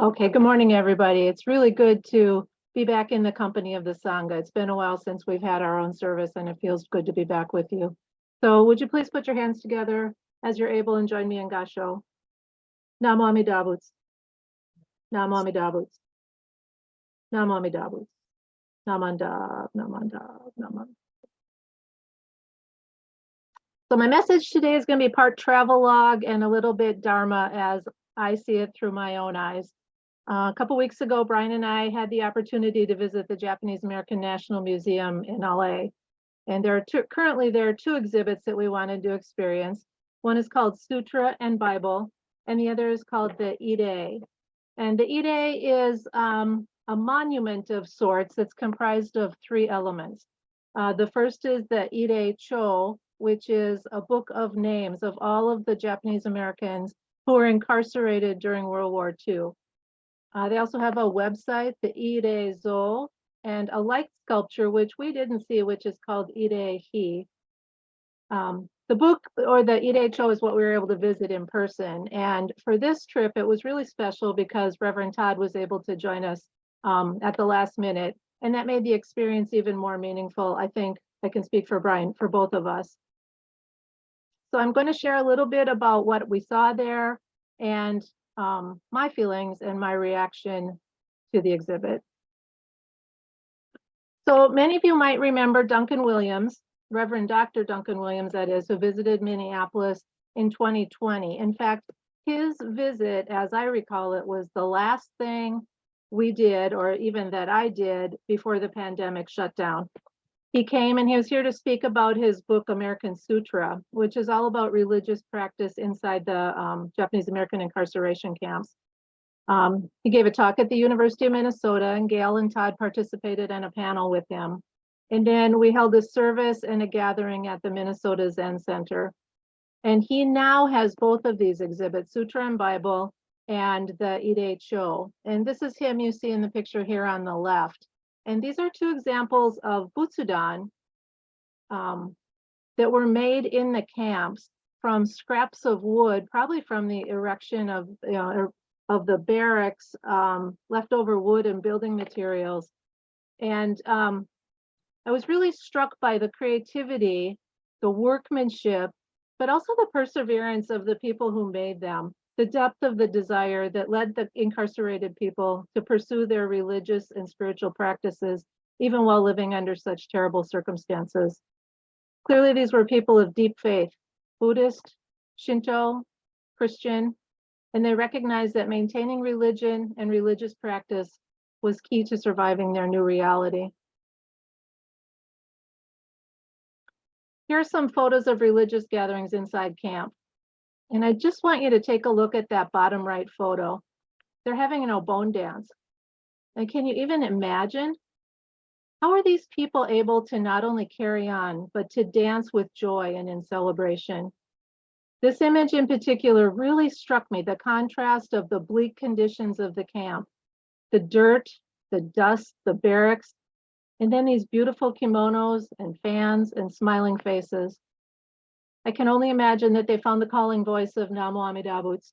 Okay, good morning, everybody. It's really good to be back in the company of the Sangha. It's been a while since we've had our own service, and it feels good to be back with you. So would you please put your hands together as you're able and join me in Gasho? Namo Amida Butsu. Namo Amida Butsu. Namo Amida Butsu. Namanda, Namanda, Namanda. So my message today is going to be part travel log and a little bit Dharma as I see it through my own eyes. A couple weeks ago, Brian and I had the opportunity to visit the Japanese American National Museum in LA. And currently there are two exhibits that we wanted to experience. One is called Sutra and Bible, and the other is called the Ide. And the Ide is a monument of sorts that's comprised of three elements. The first is the Ide Cho, which is a book of names of all of the Japanese Americans who were incarcerated during World War II. They also have a website, the Ide-zo, and a light sculpture, which we didn't see, which is called Ide-hi. The book, or the Ide-cho, is what we were able to visit in person. And for this trip, it was really special because Reverend Todd was able to join us at the last minute. And that made the experience even more meaningful. I think I can speak for Brian, for both of us. So I'm going to share a little bit about what we saw there and my feelings and my reaction to the exhibit. So many of you might remember Duncan Williams, Reverend Dr. Duncan Williams, that is, who visited Minneapolis in 2020. In fact, his visit, as I recall it, was the last thing we did, or even that I did, before the pandemic shut down. He came and he was here to speak about his book, American Sutra, which is all about religious practice inside the Japanese American incarceration camps. He gave a talk at the University of Minnesota, and Gail and Todd participated in a panel with him. And then we held a service and a gathering at the Minnesota Zen Center. And he now has both of these exhibits, Sutra and Bible, and the Ide Cho. And this is him you see in the picture here on the left. And these are two examples of butsudan that were made in the camps from scraps of wood, probably from the erection of the barracks, leftover wood and building materials. And I was really struck by the creativity, the workmanship, but also the perseverance of the people who made them. The depth of the desire that led the incarcerated people to pursue their religious and spiritual practices, even while living under such terrible circumstances. Clearly, these were people of deep faith, Buddhist, Shinto, Christian, and they recognized that maintaining religion and religious practice was key to surviving their new reality. Here are some photos of religious gatherings inside camp. And I just want you to take a look at that bottom right photo. They're having an obon dance. And can you even imagine? How are these people able to not only carry on, but to dance with joy and in celebration? This image in particular really struck me, the contrast of the bleak conditions of the camp, the dirt, the dust, the barracks, and then these beautiful kimonos and fans and smiling faces. I can only imagine that they found the calling voice of Namo Amida Butsu.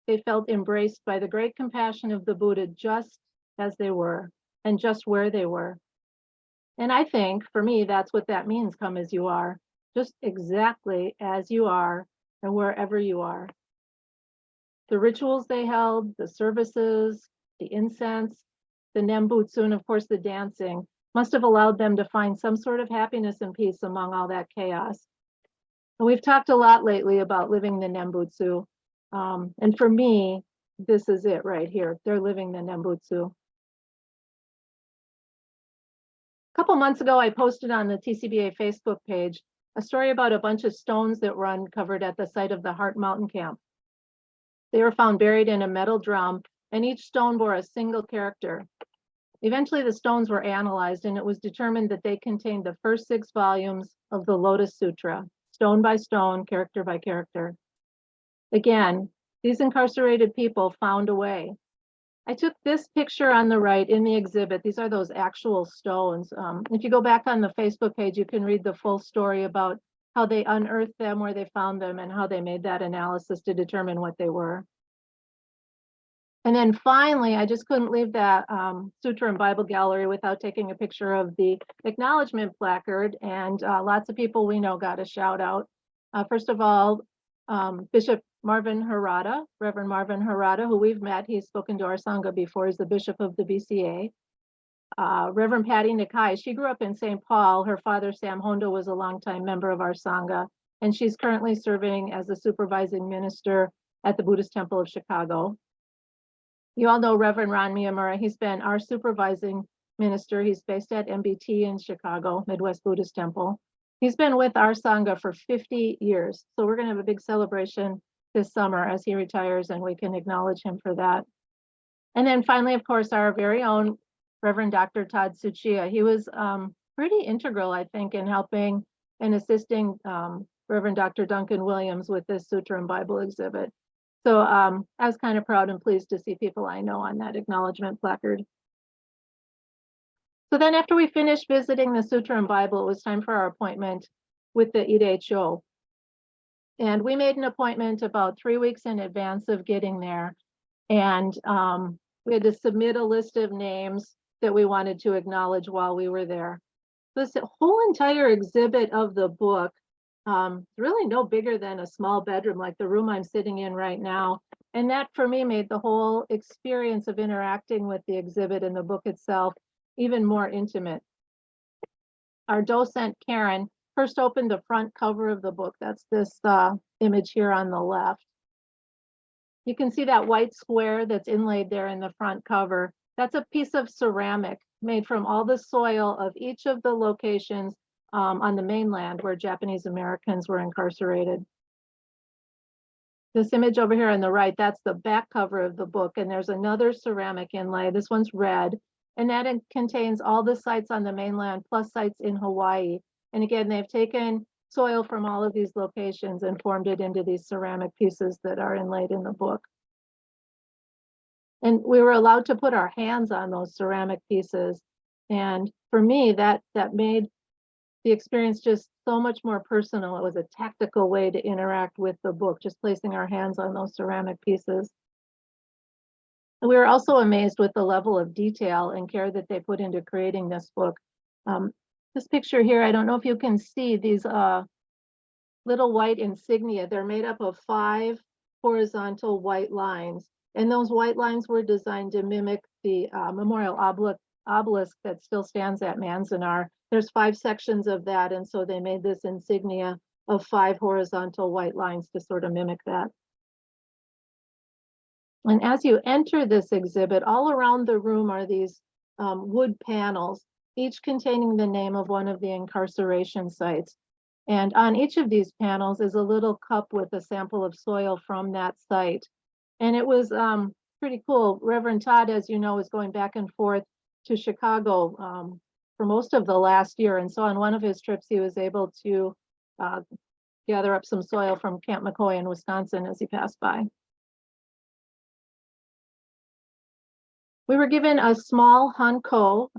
They felt embraced by the great compassion of the Buddha just as they were and just where they were. And I think, for me, that's what that means, come as you are, just exactly as you are and wherever you are. The rituals they held, the services, the incense, the nembutsu, and of course the dancing, must have allowed them to find some sort of happiness and peace among all that chaos. And we've talked a lot lately about living the nembutsu. And for me, this is it right here. They're living the nembutsu. A couple months ago, I posted on the TCBA Facebook page a story about a bunch of stones that were uncovered at the site of the Heart Mountain Camp. They were found buried in a metal drum, and each stone bore a single character. Eventually, the stones were analyzed, and it was determined that they contained the first 6 volumes of the Lotus Sutra, stone by stone, character by character. Again, these incarcerated people found a way. I took this picture on the right in the exhibit. These are those actual stones. If you go back on the Facebook page, you can read the full story about how they unearthed them, where they found them, and how they made that analysis to determine what they were. And then finally, I just couldn't leave that Sutra and Bible Gallery without taking a picture of the acknowledgement placard. And lots of people we know got a shout out. First of all, Bishop Marvin Harada, Reverend Marvin Harada, who we've met. He's spoken to our Sangha before. He's the bishop of the BCA. Reverend Patty Nakai, she grew up in St. Paul. Her father, Sam Hondo, was a longtime member of our Sangha, and she's currently serving as the supervising minister at the Buddhist Temple of Chicago. You all know Reverend Ron Miyamura. He's been our supervising minister. He's based at MBT in Chicago, Midwest Buddhist Temple. He's been with our Sangha for 50 years. So we're going to have a big celebration this summer as he retires, and we can acknowledge him for that. And then finally, of course, our very own Reverend Dr. Todd Tsuchiya. He was pretty integral, I think, in helping and assisting Reverend Dr. Duncan Williams with this Sutra and Bible exhibit. So I was kind of proud and pleased to see people I know on that acknowledgement placard. So then after we finished visiting the Sutra and Bible, it was time for our appointment with the Ireicho. And we made an appointment about 3 weeks in advance of getting there. And we had to submit a list of names that we wanted to acknowledge while we were there. This whole entire exhibit of the book, really no bigger than a small bedroom like the room I'm sitting in right now. And that for me made the whole experience of interacting with the exhibit and the book itself even more intimate. Our docent, Karen, first opened the front cover of the book. That's this image here on the left. You can see that white square that's inlaid there in the front cover. That's a piece of ceramic made from all the soil of each of the locations on the mainland where Japanese Americans were incarcerated. This image over here on the right, that's the back cover of the book, and there's another ceramic inlay. This one's red, and that contains all the sites on the mainland plus sites in Hawaii. And again, they've taken soil from all of these locations and formed it into these ceramic pieces that are inlaid in the book. And we were allowed to put our hands on those ceramic pieces. And for me, that made the experience just so much more personal. It was a tactical way to interact with the book, just placing our hands on those ceramic pieces. And we were also amazed with the level of detail and care that they put into creating this book. This picture here, I don't know if you can see these little white insignia. They're made up of 5 horizontal white lines. And those white lines were designed to mimic the memorial obelisk that still stands at Manzanar. There's 5 sections of that, and so they made this insignia of 5 horizontal white lines to sort of mimic that. And as you enter this exhibit, all around the room are these wood panels, each containing the name of one of the incarceration sites. And on each of these panels is a little cup with a sample of soil from that site. And it was pretty cool. Reverend Todd, as you know, is going back and forth to Chicago for most of the last year. And so on one of his trips, he was able to gather up some soil from Camp McCoy in Wisconsin as he passed by. We were given a small hanko,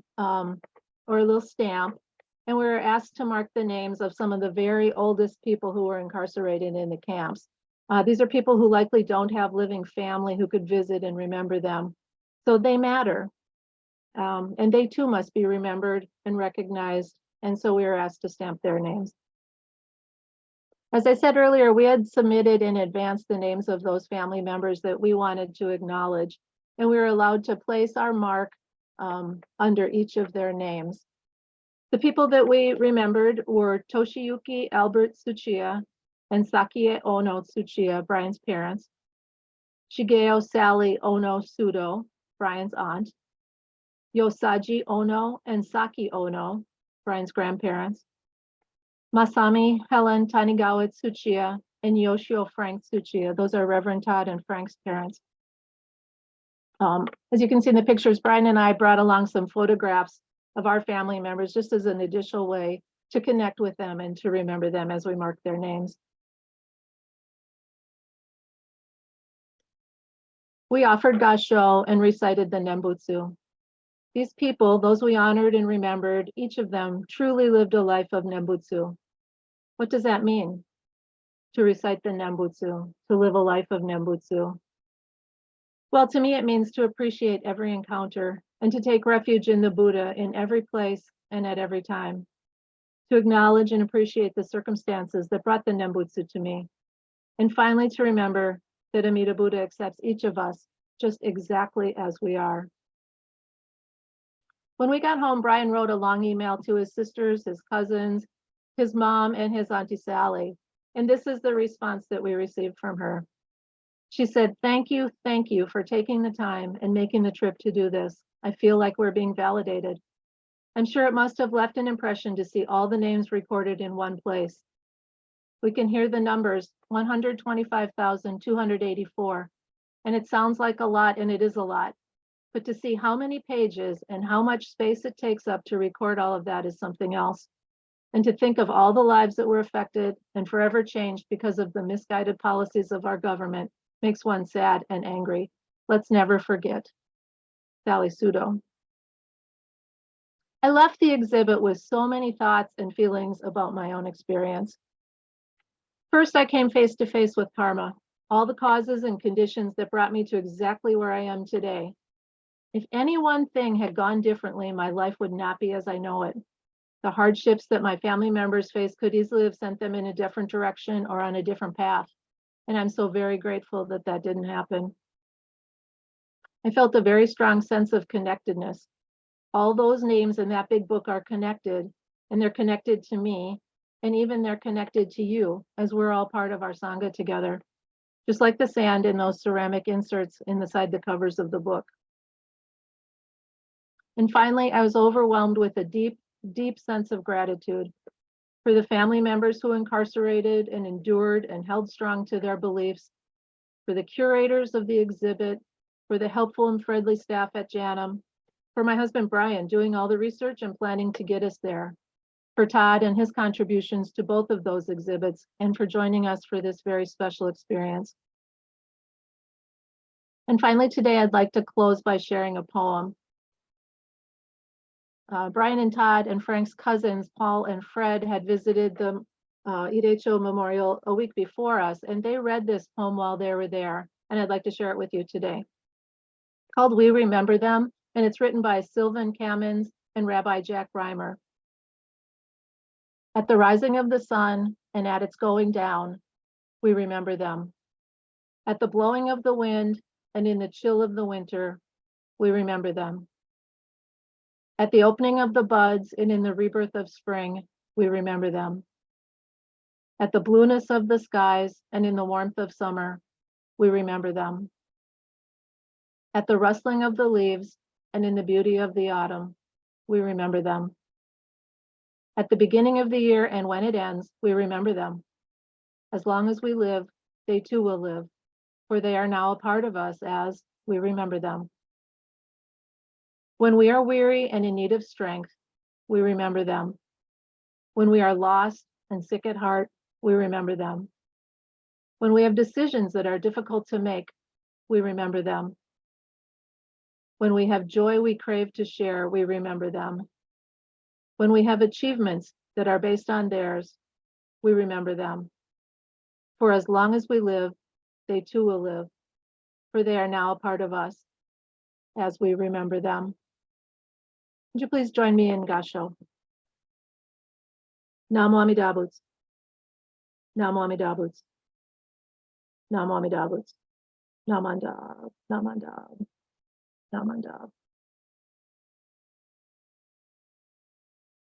or a little stamp, and we were asked to mark the names of some of the very oldest people who were incarcerated in the camps. These are people who likely don't have living family who could visit and remember them. So they matter. And they too must be remembered and recognized. And so we were asked to stamp their names. As I said earlier, we had submitted in advance the names of those family members that we wanted to acknowledge. And we were allowed to place our mark under each of their names. The people that we remembered were Toshiyuki Albert Tsuchiya and Sakie Ono Tsuchiya, Brian's parents, Shigeo Sally Ono Sudo, Brian's aunt, Yosaji Ono and Saki Ono, Brian's grandparents, Masami Helen Tanigawa Tsuchiya, and Yoshio Frank Tsuchiya. Those are Reverend Todd and Frank's parents. As you can see in the pictures, Brian and I brought along some photographs of our family members just as an additional way to connect with them and to remember them as we mark their names. We offered gasho and recited the Nembutsu. These people, those we honored and remembered, each of them truly lived a life of Nembutsu. What does that mean? To recite the Nembutsu, to live a life of Nembutsu. Well, to me, it means to appreciate every encounter and to take refuge in the Buddha in every place and at every time, to acknowledge and appreciate the circumstances that brought the Nembutsu to me, and finally to remember that Amida Buddha accepts each of us just exactly as we are. When we got home, Brian wrote a long email to his sisters, his cousins, his mom, and his Auntie Sally. And this is the response that we received from her. She said, thank you for taking the time and making the trip to do this. I feel like we're being validated. I'm sure it must have left an impression to see all the names recorded in one place. We can hear the numbers 125,284, and it sounds like a lot, and it is a lot. But to see how many pages and how much space it takes up to record all of that is something else. And to think of all the lives that were affected and forever changed because of the misguided policies of our government makes one sad and angry. Let's never forget. Sally Sudo. I left the exhibit with so many thoughts and feelings about my own experience. First, I came face to face with karma, all the causes and conditions that brought me to exactly where I am today. If any one thing had gone differently, my life would not be as I know it. The hardships that my family members faced could easily have sent them in a different direction or on a different path. And I'm so very grateful that that didn't happen. I felt a very strong sense of connectedness. All those names in that big book are connected, and they're connected to me, and even they're connected to you, as we're all part of our Sangha together, just like the sand in those ceramic inserts inside the covers of the book. And finally, I was overwhelmed with a deep, deep sense of gratitude for the family members who incarcerated and endured and held strong to their beliefs, for the curators of the exhibit, for the helpful and friendly staff at Janum, for my husband Brian doing all the research and planning to get us there, for Todd and his contributions to both of those exhibits, and for joining us for this very special experience. And finally, today I'd like to close by sharing a poem. Brian and Todd and Frank's cousins, Paul and Fred, had visited the Irecho Memorial a week before us, and they read this poem while they were there, and I'd like to share it with you today. Called We Remember Them, and it's written by Sylvan Kamens and Rabbi Jack Reimer. At the rising of the sun and at its going down, we remember them. At the blowing of the wind and in the chill of the winter, we remember them. At the opening of the buds and in the rebirth of spring, we remember them. At the blueness of the skies and in the warmth of summer, we remember them. At the rustling of the leaves and in the beauty of the autumn, we remember them. At the beginning of the year and when it ends, we remember them. As long as we live, they too will live, for they are now a part of us as we remember them. When we are weary and in need of strength, we remember them. When we are lost and sick at heart, we remember them. When we have decisions that are difficult to make, we remember them. When we have joy we crave to share, we remember them. When we have achievements that are based on theirs, we remember them. For as long as we live, they too will live, for they are now a part of us as we remember them. Would you please join me in Gasho? Namo Amida Butsu. Namo Amida Butsu. Namo Amida Butsu. Namandab. Namandab. Namandab.